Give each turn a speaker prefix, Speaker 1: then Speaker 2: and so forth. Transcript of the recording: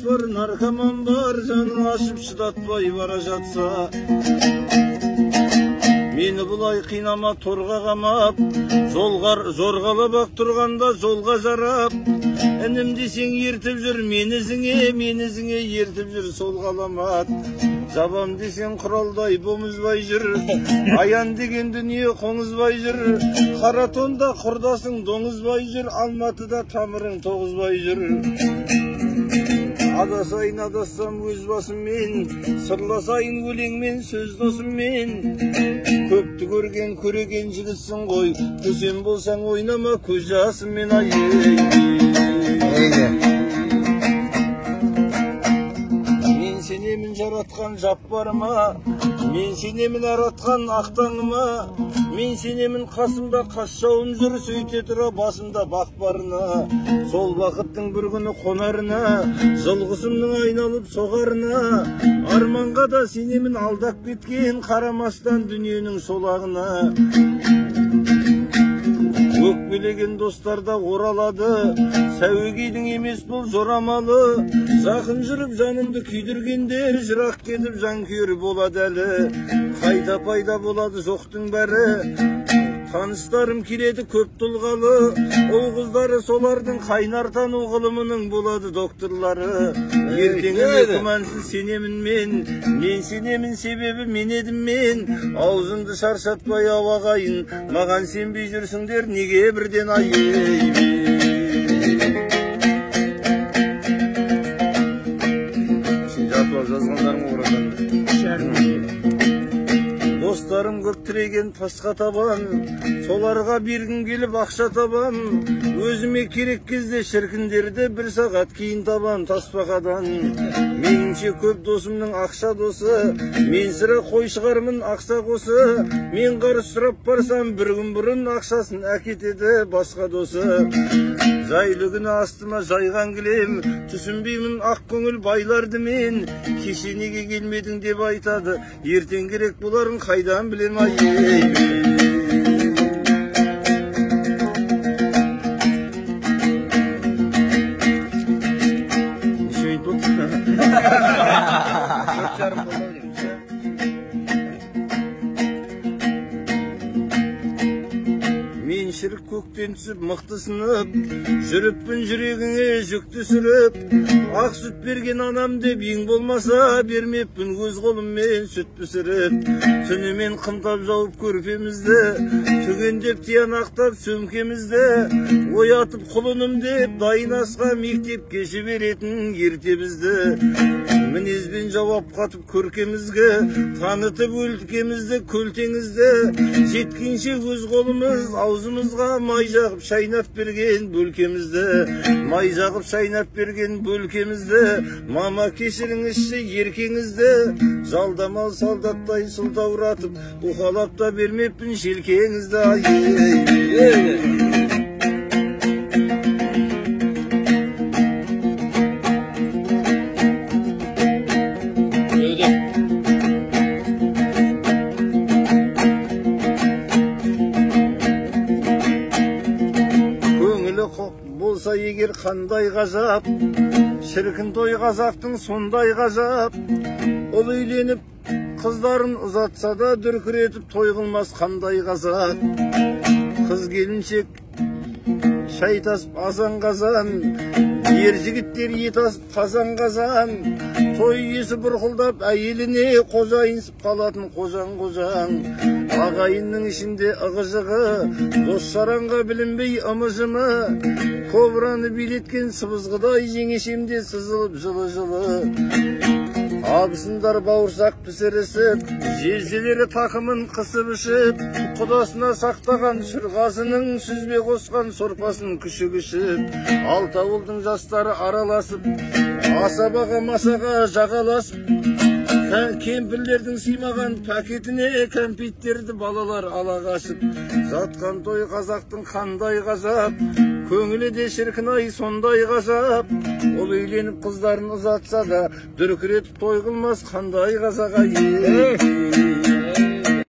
Speaker 1: var, narkoman var, canın aşıp şıdatpay bara жатса. Meni bulay qinama torga qamap, зорғалап ақ тұрғанда жолға жарап. Інім десең ертіп жүр, менізіңе ертіп жүр сол қаламат. Жабам десең құралдай болмызбай жүр, аян деген дүние қоңызбай жүр. Қаратонда құрдасың доңызбай жүр, Алматыда тамырың тоғызбай жүр. Адасайын адассам өз басыммен, сырласайын өлеңмен сөз досыммен. Көпті көрген көреген жігітсің ғой, көсем болсаң ойнама көз жасыммен ай. Мен сенемін жаратқан жаппарыма, мен сенемін аратқан ақтаңыма, мен сенемін қасымда қас жауым жүр, сөйте тұра басымда бақ барына. Сол бақыттың бір күні қонарына, жылғысымның айналып соғарына. Арманға да сенемін алдап кеткен, қарамастан дүниенің солағына. Өкпелеген достар да оралады, сәуегейдің емес бұл жорамалы. Жақын жүріп жанымды күйдіргендер, жырақ кетіп жан күйер болады әлі. Қайда пайда болады жоқтың бәрі, таныстарым келеді көп тұлғалы. Ол қыздары солардың қайнар тану ғылымының болады докторлары. Ертеңіне күмәнсіз сенемін мен сенемін себебі мен едім мен. Аузыңды шаршатпай ауағайын, маған сенбей жүрсіңдер неге бірден ай. Жазғандарың оразан достарым көп тіреген тасқа табан, соларға бергім келіп ақша табан. Өзіме керек кезде шіркіндерді бір сағат кейін табан тасбақадан. Меніңше көп досымның ақша досы, мен сірә қой шығармын ақсақ осы. Мен қарыз сұрап барсам бір күн бұрын ақшасын әкетеді басқа досы. Жайлы күні астыма жайған кілем, түсінбеймін ақ көңіл байларды мен. Кеше неге келмедің деп айтады, ертең керек боларын қайдан білем ай. Неше айтып отыр? 4,5 болды дейміз. Мен шірік көктен түсіп мықтысынып, жүріппін жүрегіңе жүкті сүріп. Ақ сүт берген анам деп ең болмаса, бермеппін өз қолыммен сүт пісіріп. Түнімен қымтап жауып көрпемізді, түгендеп тиянақтап сөмкемізді. Оятып құлыным деп дайын асқа мектепке жіберетін ерте бізді. Мінезбен жауап қатып көркемізге, танытып өлкемізді көлтеңізді. Жеткенше өз қолымыз аузымызға май жағып шайнап берген бөлкемізді. Май жағып шайнап берген бөлкемізді. Мама кешіріңізші еркеңізді. Жалдамал солдаттай сылтауратып, уқалап та бермеппін желкеңізді. Болса егер қандай ғажап, шіркін той қазақтың сондай ғажап. Ол үйленіп қыздарын ұзатса да дүркіретіп той қылмас қандай ғазап. Қыз келіншек шай тасып азан қазан, ер жігіттер ет асып қазан қазан. Той иесі бұрқылдап әйеліне қожайынсып қалатын қожаң. Ағайынның ішінде ығы-жығы, дос саранға білінбей ымы-жымы. Кобраны билеткен сыбызғыдай жеңешемде сызылып жылы-жылы. Абысындар бауырсақ пісірісіп, жезделері тақымын қысып ішіп. Құдасына сақтаған шырғасының сүзбе қосқан сорпасын күшік ішіп. Алты ауылдың жастары араласып, асабаға масаға жағаласып. Кемпірлердің сыймаған пакетіне кәмпиттерді балалар ала қашып. Жатқан той қазақтың қандай ғажап, көңілі де шіркін-ай сондай ғажап. Ол үйленіп қыздарын ұзатса да дүркіретіп той қылмас қандай қазақ ай.